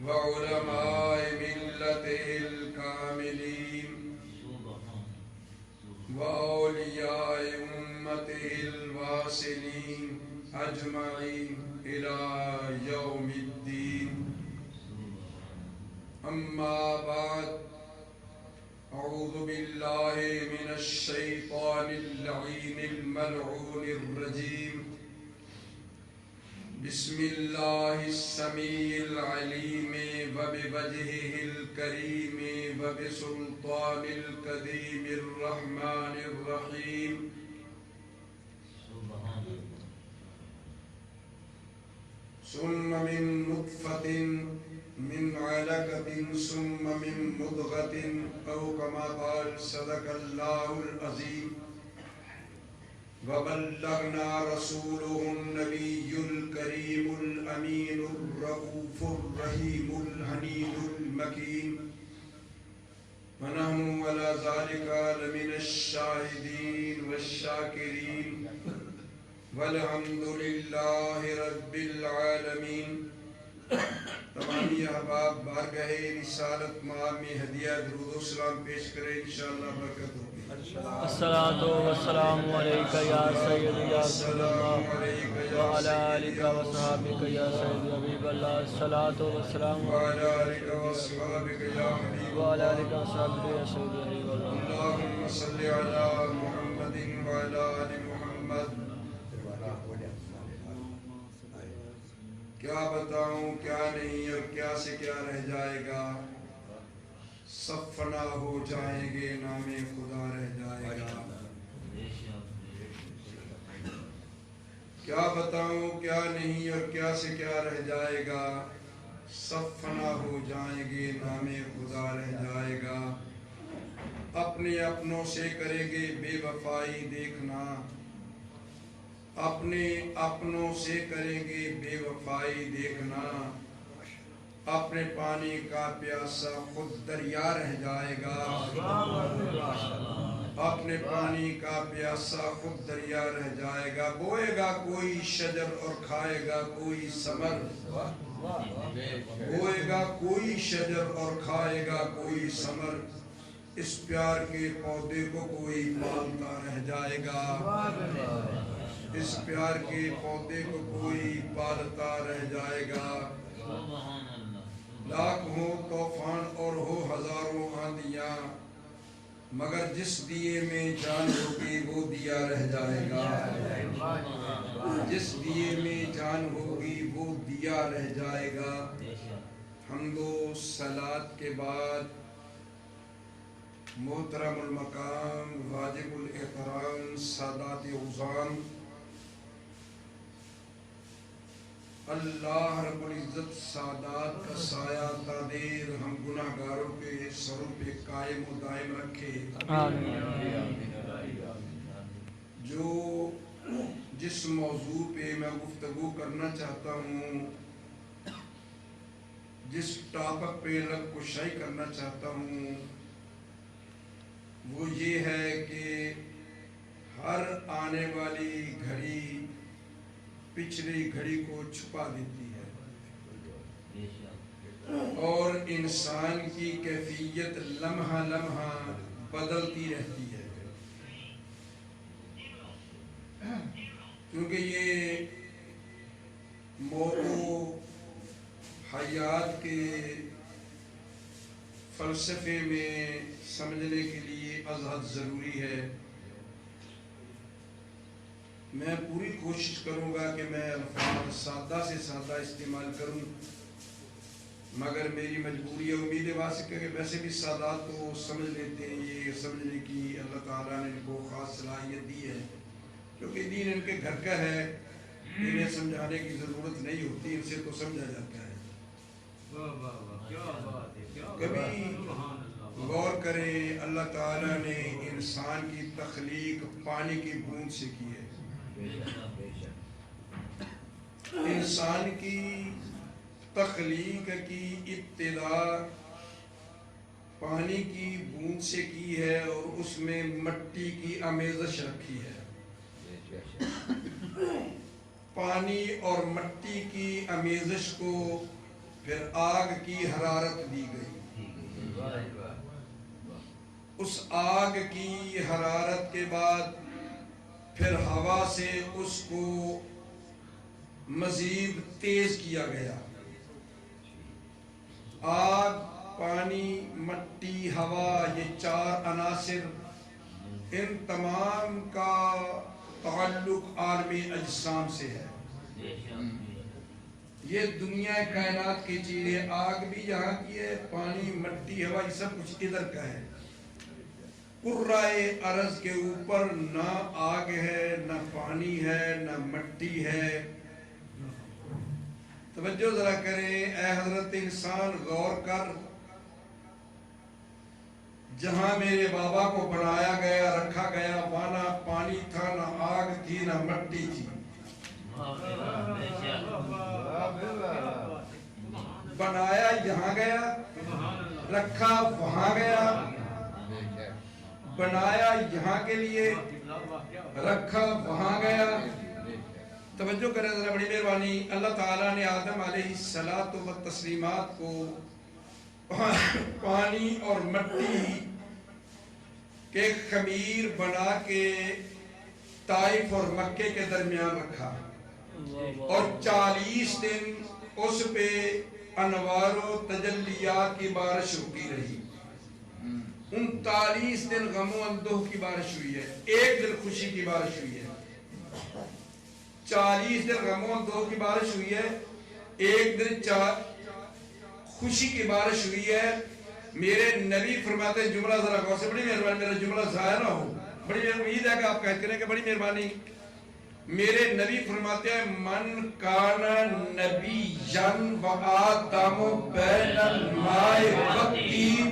وعلماء ملته الكاملين وأولياء أمته الواصلين أجمعين إلى يوم الدين. أما بعد، أعوذ بالله من الشيطان اللعين الملعون الرجيم. بسم الله السميع العليم وبوجهه الكريم وبسلطان القديم الرحمن الرحيم. ثم من نطفة من علقة ثم من مضغة أو كما قال صدق الله العظيم. وبلغنا رسوله النبي الكريم الأمين الرؤوف الرحيم الحنين المكين، ونحن على ذلك لمن الشاهدين والشاكرين، والحمد لله رب العالمین. تمامی احباب بارگاہ رسالت ماہ میں ہدیہ درود و سلام پیش کریں، انشاءاللہ برکت ہوگی. الصلاۃ والسلام علیک یا سیدی یا رسول اللہ وعلی آلک و صحابک یا سیدی حبیب اللہ. الصلاۃ والسلام وعلی آلک و صحابک یا حبیب وعلی آلک و صحابک یا سیدی حبیب اللہ. اللہم صلی علی محمد وعلی آل محمد. کیا بتاؤں کیا نہیں اور کیا سے کیا رہ جائے گا، سب فنا ہو جائیں گے، نام خدا رہ جائے گا. کیا بتاؤں کیا نہیں اور کیا سے کیا رہ جائے گا، سب فنا ہو جائیں گے، نام خدا رہ جائے گا. اپنے اپنوں سے کریں گے بے وفائی دیکھنا، اپنے اپنوں سے کریں گے بے وفائی دیکھنا. اپنے پانی کا پیاسا خود دریا رہ جائے گا، اپنے پانی کا پیاسا خود دریا رہ جائے گا. بوئے گا کوئی شجر اور کھائے گا کوئی ثمر، بوئے گا کوئی شجر اور کھائے گا کوئی ثمر. اس پیار کے پودے کو کوئی پالتا رہ جائے گا، اس پیار کے پودے کو کوئی پالتا رہ جائے گا. لاکھ ہو طوفان اور ہو ہزاروں آندیاں، مگر جس دیے میں جان ہوگی وہ دیا رہ جائے گا، جس دیے میں جان ہوگی وہ دیا رہ جائے گا. حمد و صلات کے بعد محترم المقام واجب الاحترام سادات عظام، اللہ رب العزت سادات کا سایہ تادیر ہم گناہ گاروں کے سروں پہ قائم و دائم رکھے. جو جس موضوع پہ میں گفتگو کرنا چاہتا ہوں، جس ٹاپک پہ لب کشائی کرنا چاہتا ہوں، وہ یہ ہے کہ ہر آنے والی گھڑی پچھلی گھڑی کو چھپا دیتی ہے، اور انسان کی کیفیت لمحہ لمحہ بدلتی رہتی ہے. کیونکہ یہ موت و حیات کے فلسفے میں سمجھنے کے لیے ازحد ضروری ہے. میں پوری کوشش کروں گا کہ میں الفاظ سادہ سے سادہ استعمال کروں، مگر میری مجبوری ہے. امید واسطہ کہ ویسے بھی سادات تو سمجھ لیتے ہیں، یہ سمجھنے کی اللہ تعالیٰ نے ان کو خاص صلاحیت دی ہے، کیونکہ دین ان کے گھر کا ہے، انہیں سمجھانے کی ضرورت نہیں ہوتی، ان سے تو سمجھا جاتا ہے. کبھی غور کریں، اللہ تعالیٰ نے انسان کی تخلیق پانی کی بوند سے کی ہے. انسان کی تخلیق کی ابتدا پانی کی بوند سے کی ہے اور اس میں مٹی کی آمیزش رکھی ہے. پانی اور مٹی کی آمیزش کو پھر آگ کی حرارت دی گئی، اس آگ کی حرارت کے بعد پھر ہوا سے اس کو مزید تیز کیا گیا۔ آگ، پانی، مٹی، ہوا، یہ 4 عناصر، ان تمام کا تعلق عالمی اجسام سے ہے۔ یہ دنیا کائنات کی چیزیں، آگ بھی یہاں کی ہے، پانی، مٹی، ہوا، یہ سب کچھ ادھر کا ہے۔ کرۂ ارض کے اوپر نہ آگ ہے، نہ پانی ہے، نہ مٹی ہے۔ توجہ ذرا کریں، اے حضرت انسان غور کر، جہاں میرے بابا کو بنایا گیا، رکھا گیا، وہاں نہ پانی تھا، نہ آگ تھی، نہ مٹی تھی۔ بنایا یہاں گیا، رکھا وہاں گیا، بنایا یہاں کے لیے، رکھا وہاں گیا۔ توجہ کریں ذرا، بڑی مہربانی۔ اللہ تعالیٰ نے آدم علیہ الصلاۃ والتسلیمات کو پانی اور مٹی کے خمیر بنا کے طائف اور مکے کے درمیان رکھا، اور 40 دن اس پہ انوار و تجلیات کی بارش ہوتی رہی۔ 39 دن غم و اندوہ کی بارش ہوئی ہے، 1 دن خوشی کی بارش ہوئی ہے۔ 40 دن غم و اندوہ کی بارش ہوئی ہے، 1 دن خوشی کی بارش ہوئی ہے۔ میرے نبی فرماتے ہیں، جملہ ذرا غور سے، بڑی مہربانی، میرا جملہ ضائع نہ ہو، بڑی امید ہے کہ آپ کہتے ہیں کہ بڑی مہربانی۔ میرے نبی فرماتے ہیں، من کان نبیًا وآدم بین الماء والطین،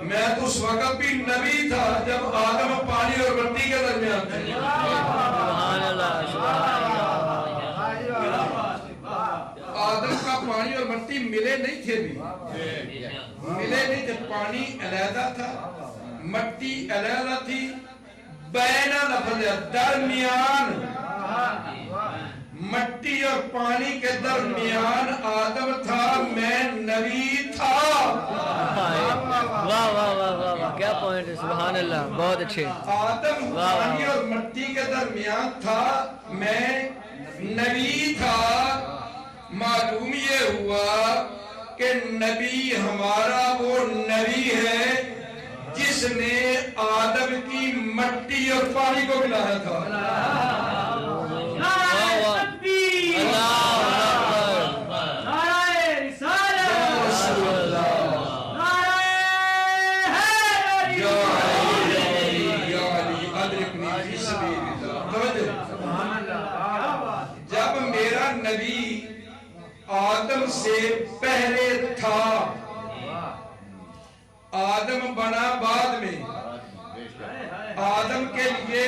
میں تو اس وقت بھی نبی تھا جب آدم پانی اور مٹی کے درمیان تھے۔ سبحان اللہ، سبحان اللہ۔ آدم کا پانی اور مٹی ملے نہیں تھے بھی، ملے نہیں تھے، پانی علیحدہ تھا، مٹی علیحدہ تھی، بین لفظ درمیان، مٹی اور پانی کے درمیان آدم تھا، میں نبی تھا۔ واہ واہ واہ واہ واہ، کیا پوائنٹ ہے، سبحان اللہ، بہت اچھے۔ آدم پانی اور مٹی کے درمیان تھا، میں نبی تھا۔ معلوم یہ ہوا کہ نبی ہمارا وہ نبی ہے جس نے آدم کی مٹی اور پانی کو ملایا تھا۔ جب میرا نبی آدم سے پہلے تھا، آدم بنا بعد میں، آدم کے لیے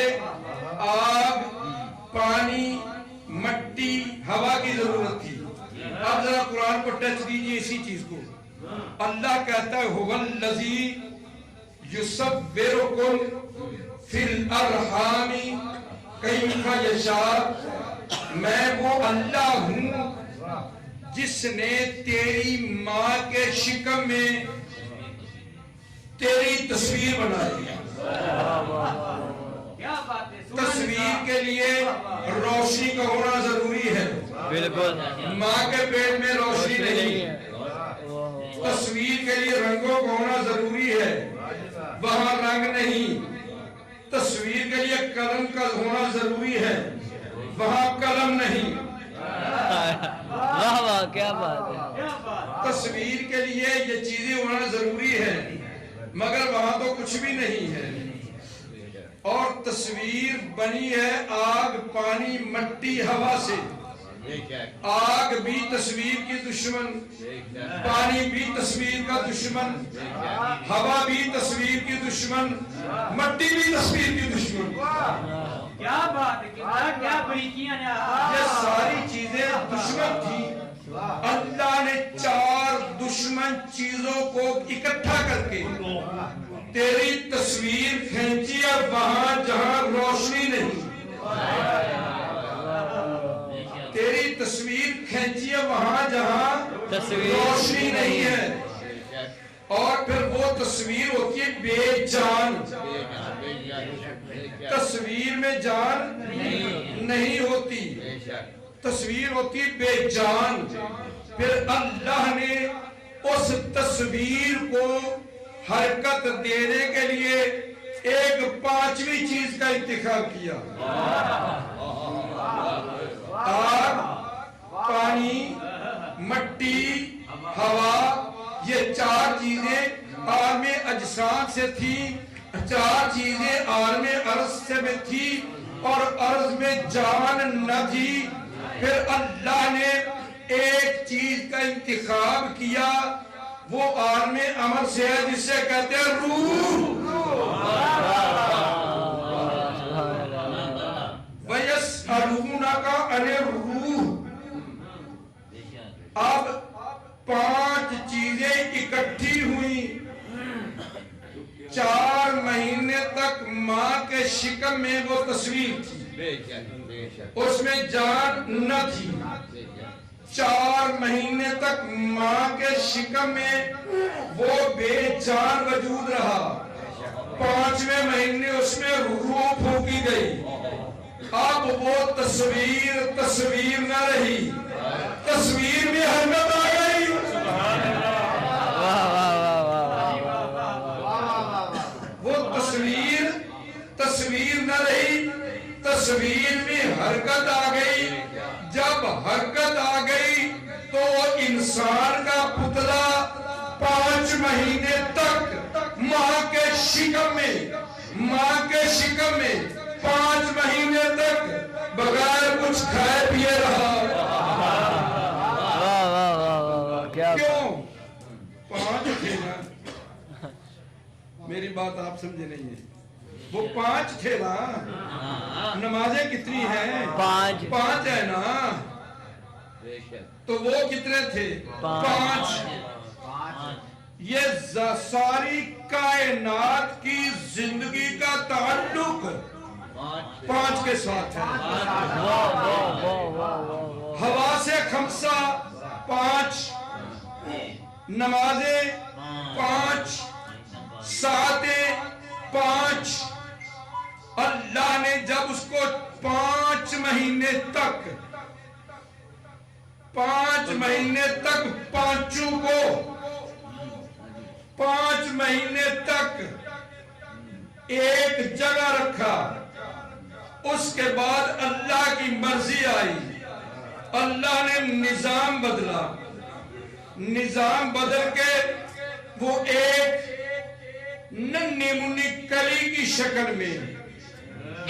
آگ، پانی، مٹی، ہوا کی ضرورت تھی۔ اب ذرا قرآن کو ٹچ دیجئے اسی چیز کو۔ اللہ کہتا ہے، هو الذی یصورکم فی الارحام کیف یشاء، میں وہ اللہ ہوں جس نے تیری ماں کے شکم میں تیری تصویر بنائی۔ تصویر کے لیے روشنی کا ہونا ضروری ہے، بالکل، ماں کے پیٹ میں روشنی نہیں ہے۔ تصویر کے لیے رنگوں کا ہونا ضروری ہے، وہاں رنگ نہیں۔ تصویر کے لیے قلم کا ہونا ضروری ہے، وہاں قلم نہیں۔ واہ واہ، کیا بات ہے۔ تصویر کے لیے یہ چیزیں ہونا ضروری ہے، مگر وہاں تو کچھ بھی نہیں ہے۔ اور تصویر بنی ہے آگ، پانی، مٹی، ہوا سے۔ آگ بھی تصویر کی دشمن، پانی بھی تصویر کا دشمن، ہوا بھی تصویر کی دشمن، مٹی بھی تصویر کی دشمن۔ کیا بات ہے، کیا بریکیاں ہیں۔ یہ ساری چیزیں دشمن تھی۔ اللہ نے 4 دشمن چیزوں کو اکٹھا کر کے تیری تصویر کھینچی ہے وہاں جہاں روشنی نہیں، تیری تصویر کھینچی ہے وہاں جہاں روشنی نہیں ہے. اور پھر وہ تصویر ہوتی ہے بے جان. تصویر میں جان نہیں ہوتی, تصویر ہوتی ہے بے جان. پھر اللہ نے اس تصویر کو حرکت دینے کے لیے ایک پانچویں چیز کا انتخاب کیا. آگ, پانی, مٹی, ہوا, یہ چار چیزیں عالم اجسام سے تھی. چار چیزیں عالم ارض سے میں تھی اور ارض میں جان نہ تھی. پھر اللہ نے ایک چیز کا انتخاب کیا, وہ عالم امر سے ہے جسے کہتے ہیں روح. وَيَسْأَلُونَكَ عَنِ الرُّوحِ. اب پانچ چیزیں اکٹھی ہوئی. 4 مہینے تک ماں کے شکم میں وہ تصویر تھی, اس میں جان نہ تھی. 4 مہینے تک ماں کے شکم میں وہ بے جان وجود رہا. 5ویں مہینے اس میں روح پھونکی گئی. اب وہ تصویر نہ رہی, تصویر میں حرکت آ گئی. وہ تصویر نہ رہی, تصویر میں حرکت آ گئی. جب حرکت آ گئی تو انسان کا پتلا 5 مہینے تک ماں کے شکم میں 5 مہینے تک بغیر کچھ کھائے پیے رہا. کیوں؟ 5 تھے نا, میری بات آپ سمجھے نہیں ہے. وہ 5 تھے نا. نمازیں کتنی ہیں؟ 5 ہے نا. تو وہ کتنے تھے؟ 5. یہ ساری کائنات کی زندگی کا تعلق 5 کے ساتھ ہے. ہوا سے خمسہ 5, نمازیں 5, ساعتیں 5. اللہ نے جب اس کو 5 مہینے تک پانچوں کو 5 مہینے تک ایک جگہ رکھا. اس کے بعد اللہ کی مرضی آئی, اللہ نے نظام بدلا. نظام بدل کے وہ ایک ننھی منی کلی کی شکل میں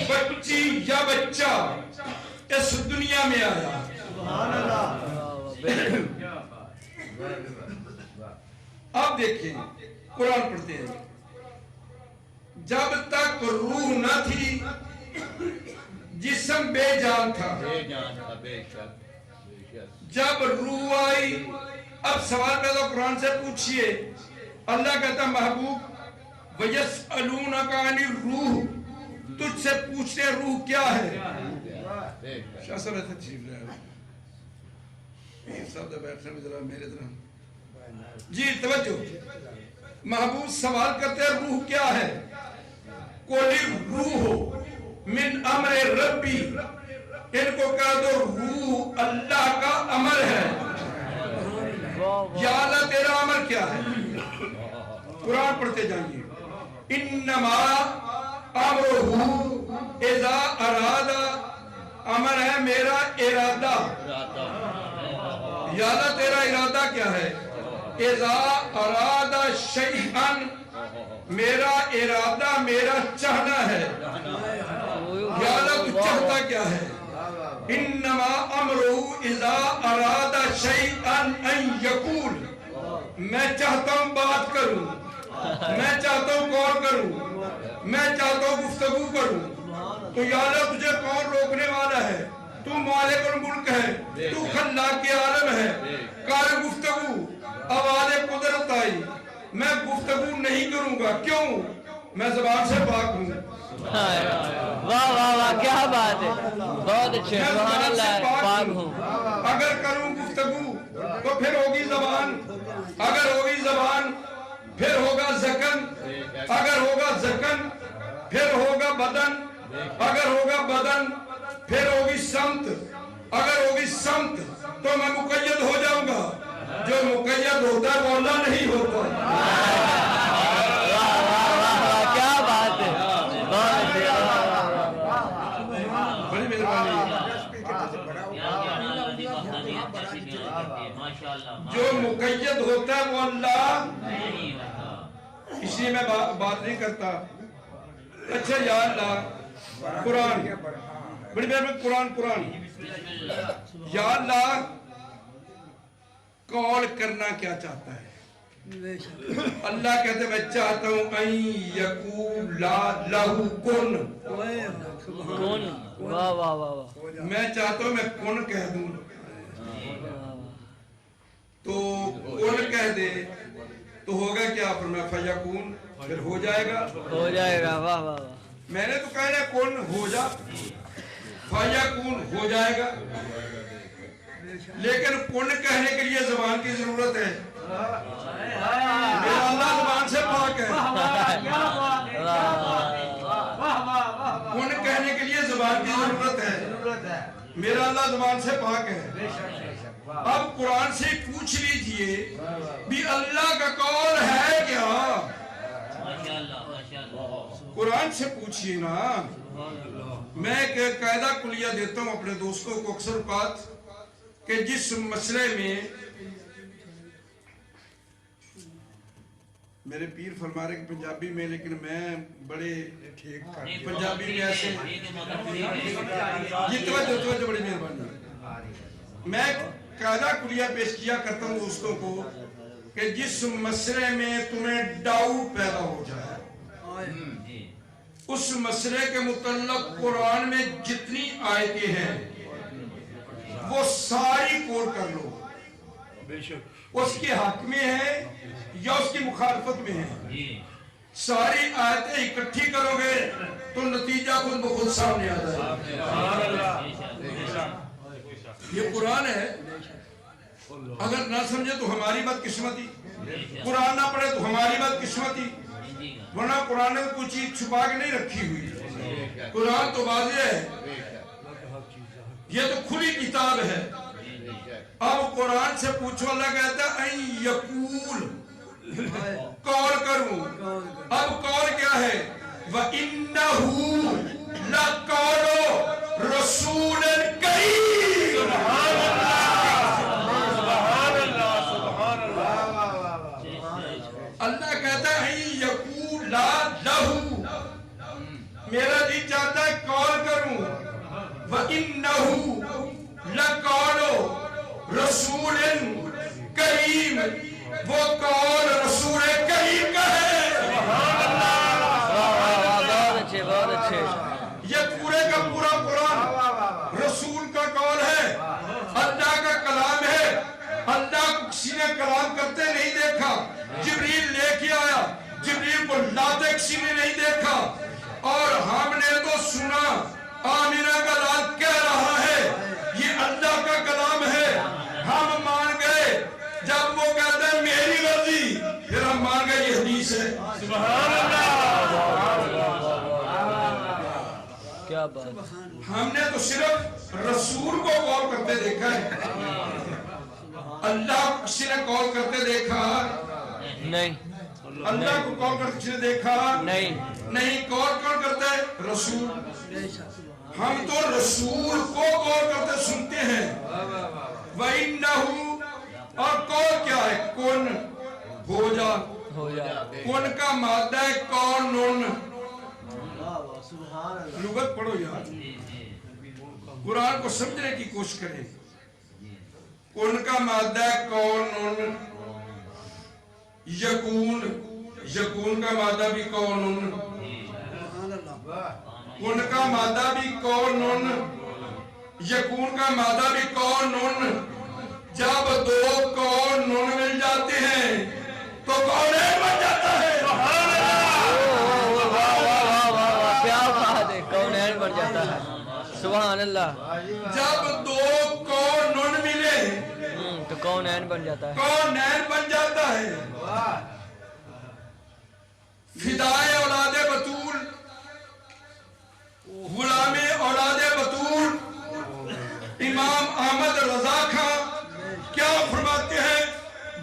بچی یا بچہ اس دنیا میں آیا. اب دیکھیں, قرآن پڑھتے ہیں. جب تک روح نہ تھی جسم بے جان تھا. جب روح آئی, اب سوال پیدا قرآن سے پوچھئے. اللہ کہتا محبوب وَيَسْأَلُونَكَ عَنِ الرُّوحِ, تجھ سے پوچھتے روح کیا ہے. شاہ صاحب ایسا تشریف لے آئے. صاحب دا بیٹھنے میں ذرا میرے طرح جی توجہ. محبوب سوال کرتے ہیں روح کیا ہے. قُلِ الرُّوحُ مِنْ أَمْرِ رَبِّي, ان کو کہہ دو روح اللہ کا امر ہے. یا اللہ تیرا امر کیا ہے. قرآن پڑھتے جائیے. انما امرہ اذا ارادہ, امر ہے میرا ارادہ. یا اللہ تیرا ارادہ کیا ہے. اذا ارادہ شیئا, میرا ارادہ میرا چاہنا ہے. یا اللہ تو چاہتا کیا ہے. انما امرہ اذا ارادہ شیئا ان یقول, میں چاہتا ہوں بات کروں, میں چاہتا ہوں غور کروں, میں چاہتا ہوں گفتگو کروں. تو یا اللہ تجھے کون روکنے والا ہے. تو مالک الملک ہے, تو خلاق عالم ہے. کار گفتگو, آواز قدرت آئی, میں گفتگو نہیں کروں گا. کیوں؟ میں زبان سے پاک ہوں. واہ واہ واہ کیا بات ہے، بہت اچھے، میں سبحان زبان سے اللہ، پاک ہوں ہوں۔ اگر کروں گفتگو تو پھر ہوگی زبان، اگر ہوگی زبان پھر ہوگا زکن، اگر ہوگا زکن پھر ہوگا بدن، اگر ہوگا بدن پھر ہوگی سمت، اگر ہوگی سمت تو میں مقید ہو جاؤں گا، جو مقید ہوتا ہے وہ اللہ نہیں ہوتا۔ واہ واہ واہ واہ کیا بات ہے، بہت اچھے، بڑی مہربانی۔ جو مقید ہوتا ہے وہ اللہ، اس لیے میں بات نہیں کرتا۔ اچھا یا اللہ، قرآن بڑی مہربانی، قرآن یا اللہ قول کرنا کیا چاہتا ہے؟ اللہ کہتے میں چاہتا ہوں ان یقول لہو کن، کون، واہ واہ واہ واہ، میں چاہتا ہوں میں کن کہہ دوں تو کن کہہ دے تو ہوگا کیا؟ فرمایا فیکون، پھر ہو جائے گا، ہو جائے گا، واہ واہ واہ، میں نے تو کہنا کن ہو جا، فیکون ہو جائے گا، لیکن کن کہنے کے لیے زبان کی ضرورت ہے۔ میرا اللہ زبان سے پاک ہے، کن کہنے کے لیے زبان کی ضرورت ہے، میرا اللہ زبان سے پاک ہے۔ اب قرآن سے پوچھ لیجئے بھی اللہ کا قول ہے کیا؟ قرآن سے پوچھئے نا۔ میں ایک قاعدہ کلیہ دیتا ہوں اپنے دوستوں کو اکثر اوقات کہ جس مسئلے میں میرے پیر فرما رہے کہ پنجابی میں، لیکن میں بڑے پنجابی میں ایسے یہ توجہ بڑی مہربانی۔ میں قاعدہ کلیہ پیش کیا کرتا ہوں دوستوں کو کہ جس مسئلے میں تمہیں ڈاؤٹ پیدا ہو جائے، اس مسئلے کے متعلق قرآن میں جتنی آیتیں ہیں وہ ساری کوٹ کر لو، اس کے حق میں ہے یا اس کی مخالفت میں ہے، ساری آیتیں اکٹھی کرو گے تو نتیجہ خود بخود سامنے آ جائے گا۔ یہ قرآن ہے، اگر نہ سمجھے تو ہماری بدقسمتی، قرآن نہ پڑھے تو ہماری بدقسمتی، ورنہ قرآن نے کوئی چیز چھپا کے نہیں رکھی ہوئی، قرآن تو واضح ہے، یہ تو کھلی کتاب ہے۔ اب قرآن سے پوچھو، اللہ کہتا ہے این یقول، قول کروں، اب قول کیا ہے؟ وَإِنَّهُ لَقَوْلُ رَسُولٍ كَرِيمٍ، اللہ کہتا ہے این یقول لہو، میرا جی چاہتا ہے قول کروں، وَإِنَّهُ لَقَوْلُ رَسُولٍ كَرِيمٍ، وہ قول رسول کریم کا ہے۔ بہت اچھے، بہت اچھے، یہ پورے کا پورا قرآن رسول کا قول ہے، اللہ کا کلام ہے، اللہ کو کسی نے کلام کرتے نہیں دیکھا، جبریل لے کے آیا، جبریل کو لاتے کسی نے نہیں دیکھا، اور ہم نے تو سنا آمینہ کا لال کہہ رہا ہے یہ اللہ کا کلام ہے، ہم مان گئے۔ جب وہ کہتے ہیں میری غرضی، پھر ہم مان گئے یہ حدیث ہے۔ سبحان اللہ، کیا بات، ہم نے تو صرف رسول کو قول کرتے دیکھا ہے، اللہ کو کسی نے قول کرتے دیکھا نہیں، اللہ کو قول کرتے کسی نے دیکھا نہیں، قول کون کرتا ہے؟ رسول۔ ہم تو رسول کو قول کرتے سنتے ہیں۔ وَإِنَّهُ، اور قول کیا ہے؟ کن، ہو جا، کن کا مادہ ہے کونن، لغت پڑھو یار، قرآن کو سمجھنے کی کوشش کریں۔ کن کا مادہ ہے کونن، یکون، یکون کا مادہ بھی کونن، کن کا مادہ بھی کونن، یکون کا مادہ بھی کونن۔ جب دو کون نون مل جاتے ہیں تو کون ایک بن جاتا ہے۔ کیا سبحان اللہ. جب دو کون ملے تو کون این بن جاتا ہے. کون بن جاتا ہے. فدائے اولاد بطول، غلام اولاد بطول امام احمد رضا خان کیا فرماتے ہیں؟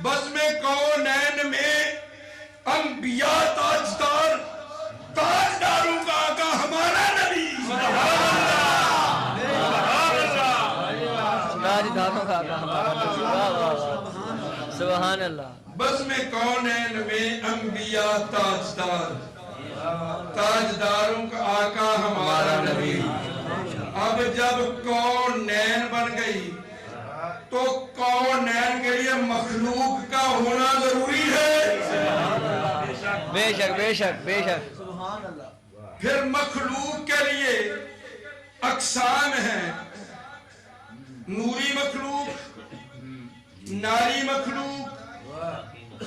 بزم کونین میں انبیاء تاجدار، تاجداروں کا آقا ہمارا نبی. تاجداروں کا آقا ہمارا نبی. واہ واہ واہ. سبحان اللہ. بزم کونین میں انبیاء تاجدار، تاجداروں کا آقا ہمارا نبی. اب جب کونین بن گئی تو کونین کے لیے مخلوق کا ہونا ضروری ہے. بے شک بے شک بے شک. پھر مخلوق کے لیے اقسام ہیں. نوری مخلوق، ناری مخلوق،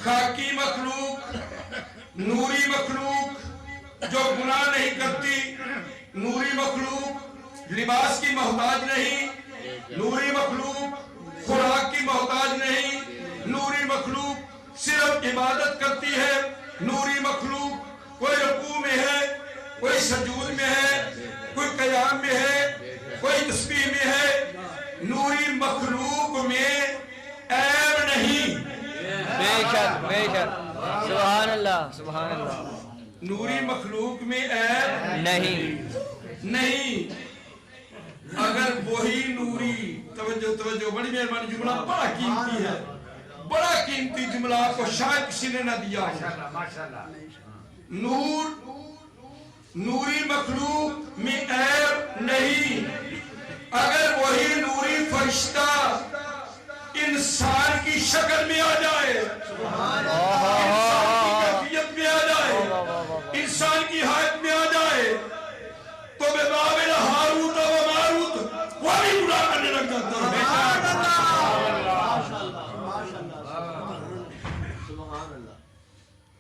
خاکی مخلوق. نوری مخلوق جو گناہ نہیں کرتی، نوری مخلوق لباس کی محتاج نہیں، نوری مخلوق خوراک کی محتاج نہیں، نوری مخلوق صرف عبادت کرتی ہے. نوری مخلوق کوئی رکوع میں ہے، کوئی سجود میں ہے، کوئی قیام میں ہے، کوئی تسبیح میں ہے. نوری مخلوق میں عیب نہیں. بے شک بے شک. سبحان اللہ سبحان اللہ. نوری مخلوق میں عیب نہیں. اگر وہی نوری، توجہ بڑی مہربانی، جملہ بڑا قیمتی ہے، بڑا قیمتی جملہ آپ کو شاید کسی نے نہ دیا ہو. نوری مخلوق میں عیب نہیں. اگر وہی نوری فرشتہ انسان کی شکل میں آ جائے، انسان کی کیفیت میں آ جائے، انسان کی حالت میں آ جائے، تو بے بابل ہاروت و ماروت وہ بھی گناہ کرنے لگ جاتا ہے.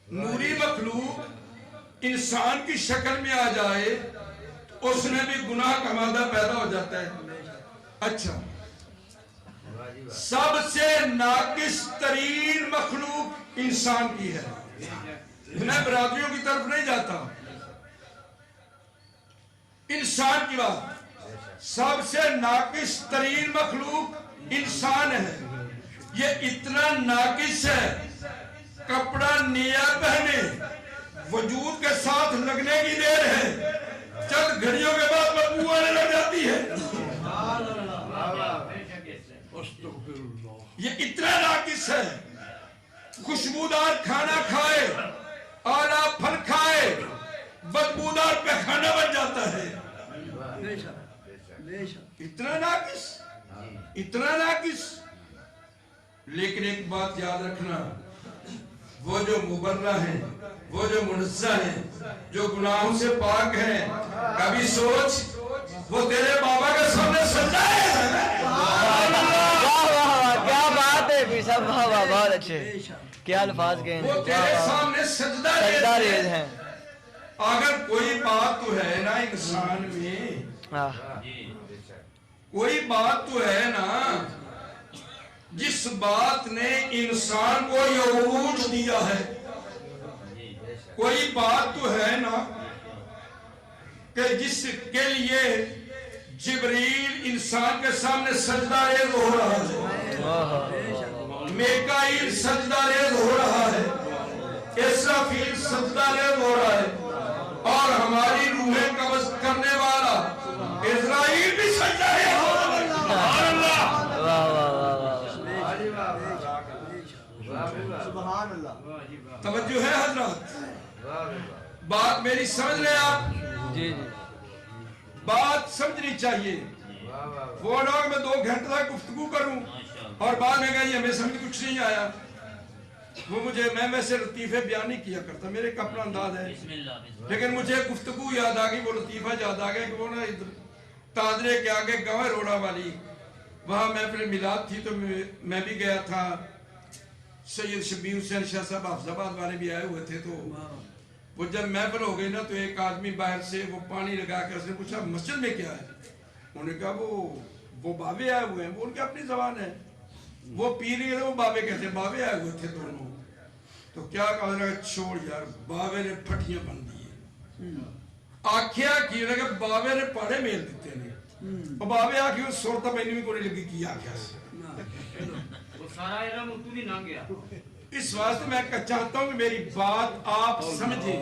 نوری مخلوق انسان کی شکل میں آ جائے، اس نے بھی گناہ کا مادہ پیدا ہو جاتا ہے. اچھا، سب سے ناقص ترین مخلوق انسان کی ہے. میں برادریوں کی طرف نہیں جاتا، انسان کی بات. سب سے ناقص ترین مخلوق انسان ہے. یہ اتنا ناقص ہے، کپڑا نیا پہنے، وجود کے ساتھ لگنے کی دیر ہے، چند گھڑیوں کے بعد بدبو آنے لگ جاتی ہے. یہ اتنا ناقص ہے. خوشبودار کھانا کھائے، اعلیٰ پھل کھائے، بدبودار پیخانہ بن جاتا ہے. اتنا ناقص، اتنا ناقص. لیکن ایک بات یاد رکھنا، وہ جو مبرہ ہیں، وہ جو منزہ ہیں، جو گناہوں سے پاک ہیں، کبھی سوچ وہ تیرے بابا کے سامنے سجدہ ہے. کیا بات ہے بھی سب. بہت اچھے، کیا الفاظ کہیں. وہ تیرے سامنے سجدہ ریز ہیں. اگر کوئی بات تو ہے نا انسان میں، کوئی بات تو ہے نا جس بات نے انسان کو یہ عروج دیا ہے. کوئی بات تو ہے نا کہ جس کے لیے جبریل انسان کے سامنے سجدہ ریز ہو رہا ہے، میکائیل سجدہ ریز ہو رہا ہے، اسرافیل سجدہ ریز ہو رہا ہے، اور ہماری روحیں قبض کرنے والا اسرائیل بھی سجدہ ریز ہو رہا ہے. سبحان اللہ. توجہ ہے حضرات؟ بات میری سمجھ لیں آپ؟ جی جی. بات سمجھنی چاہیے. وہ لوگ میں 2 گھنٹے تک گفتگو کروں اور بعد میں کہیں ہمیں سمجھ کچھ نہیں آیا. وہ مجھے، میں ویسے لطیفے بیان نہیں کیا کرتا، میرے کا اپنا انداز ہے، لیکن مجھے گفتگو یاد آ گئی، وہ لطیفہ یاد آ گیا کہ وہ نا تادرے کے آگے گاؤں روڑا والی، وہاں محفل میلاد تھی تو میں بھی گیا تھا. سید شبیر حسین شاہ صاحب حافظ آباد والے بھی آئے ہوئے تھے. تو وہ جب محفل ہو گئی نا تو ایک آدمی باہر سے وہ پانی لگا کر اس نے پوچھا مسجد میں کیا ہے؟ انہوں نے کہا وہ بابے آئے ہوئے ہیں. وہ ان کی اپنی زبان ہے. وہ پی رہے تھے, وہ بابے کہتے ہیں. بابے آئے ہوئے تھے دونوں. تو کیا کہا, چھوڑ یار, بابے نے پھٹیاں بن دی. آکھیا کی کہ بابے نے پاڑے میل دیتے ہیں. اور بابے آکھی وہ سورتا میں نہیں کوئی لگی کی آکھیا سے. وہ سارا علم اتو نہیں نہ گیا. اس واسطے میں چاہتا ہوں کہ میری بات آپ سمجھیں,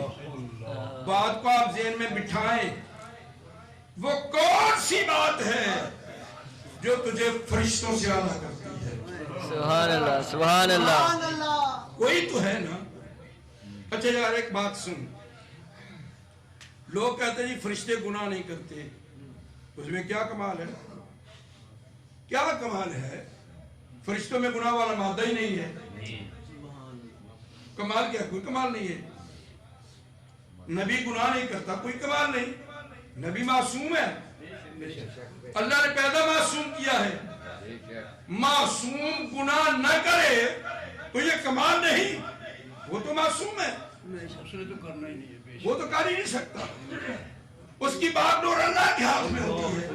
بات کو آپ ذہن میں بٹھائیں. وہ کون سی بات ہے جو تجھے فرشتوں سے اعلیٰ کرتی ہے؟ سبحان اللہ, سبحان اللہ. کوئی تو ہے نا. اچھا یار ایک بات سن, لوگ کہتے ہیں جی فرشتے گناہ نہیں کرتے. اس میں کیا کمال ہے؟ کیا کمال ہے؟ فرشتوں میں گناہ والا مادہ ہی نہیں ہے. کمال کیا؟ کوئی کمال نہیں ہے. نبی گناہ نہیں کرتا, کوئی کمال نہیں. نبی معصوم ہے, اللہ نے پیدا معصوم کیا ہے. معصوم گناہ نہ کرے تو یہ کمال نہیں. وہ تو معصوم ہے, وہ تو کر ہی نہیں سکتا. اس کی بات ڈور اللہ کے ہاتھ میں ہوتی ہے.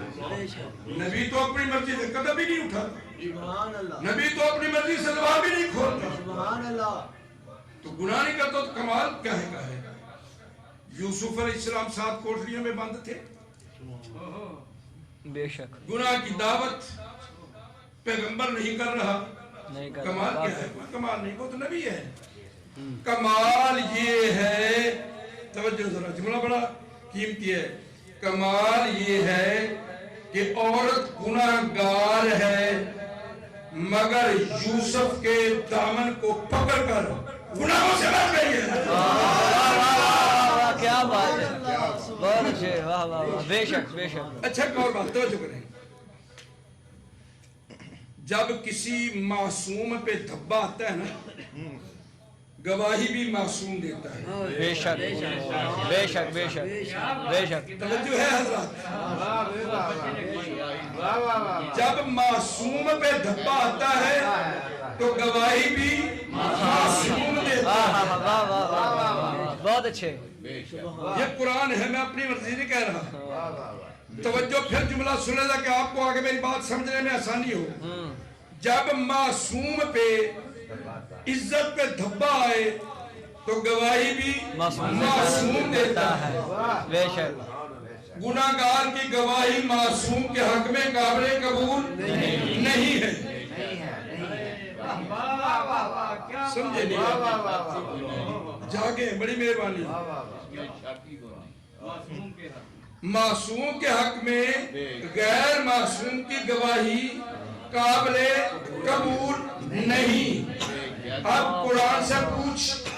نبی تو اپنی مرضی سے قدم بھی نہیں اٹھاتا, نبی تو اپنی مرضی سے زبان بھی نہیں کھولتا. تو گناہ نہیں کرتا تو کمال کیا ہے؟ یوسف علیہ السلام 7 کوٹریوں میں بند تھے. بے شک گناہ کی دعوت پیغمبر نہیں کر رہا. کمال کیا ہے؟ کوئی کمال نہیں, وہ تو نبی ہے. کمال یہ ہے, توجہ ذرا, جملہ بڑا قیمتی ہے. کمال یہ ہے کہ عورت گناہگار ہے مگر یوسف کے دامن کو پکڑ کر گناہوں سے بچ گئی ہے. کیا بات ہے, بہت اچھے, واہ واہ واہ, بے شک بے شک. اچھا ایک اور بات توجہ کریں, جب کسی معصوم پہ دھبا آتا ہے نا, گواہی بھی معصوم دیتا ہے. بے شک بے شک بے شک بے شک. توجہ ہے حضرات, جب معصوم پہ دھبا آتا ہے تو گواہی بھی معصوم دیتا ہے. بہت اچھے. یہ قرآن ہے, میں اپنی مرضی نہیں کہہ رہا. توجہ, پھر جملہ سنے گا کہ آپ کو آگے میری بات سمجھنے میں آسانی ہو. جب معصوم پہ عزت پہ دھبا آئے تو گواہی بھی معصوم دیتا ہے. بے شک. گناہگار کی گواہی معصوم کے حق میں قابل قبول نہیں ہے. سمجھے نہیں؟ جاگے, بڑی مہربانی. معصوم کے حق میں غیر معصوم کی گواہی قابل قبول نہیں. اب قرآن سے پوچھ,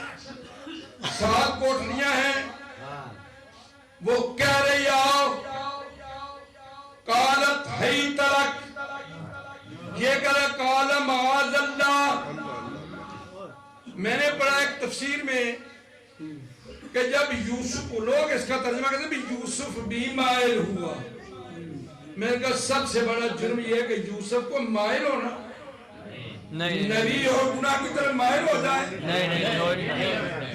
7 کوٹلیاں ہیں, وہ کہہ رہی آؤ قالت حیت لک, یہ کہہ رہا قال معاذ اللہ. میں نے پڑھا ایک تفسیر میں کہ جب یوسف, لوگ اس کا ترجمہ کہتے ہیں بھی یوسف بھی مائل ہوا. میں نے کہا سب سے بڑا جرم یہ ہے کہ یوسف کو مائل ہونا, نہیں, نبی اور گناہ کی طرف مائل ہو جائے. نہیں.